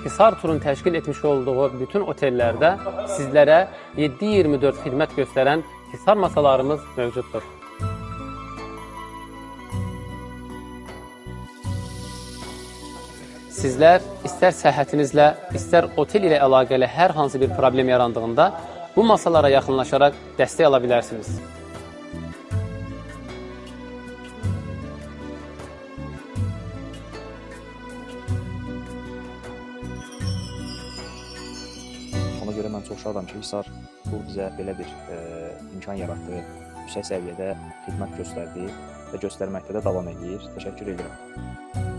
Hisar Turun təşkil etmiş olduğu bütün otellərdə sizlərə 7/24 xidmət göstərən Hisar masalarımız mövcuddur. Sizlər istər səhhətinizlə, istər otel ilə əlaqəli hər hansı bir problem yarandığında bu masalara yaxınlaşaraq dəstək ala bilərsiniz. Ona görə mən çox şadam ki, Hisar Tur bizə belə bir imkan yaratdı, yüksək səviyyədə xidmət göstərdi və göstərməkdə də davam edir. Təşəkkür edirəm.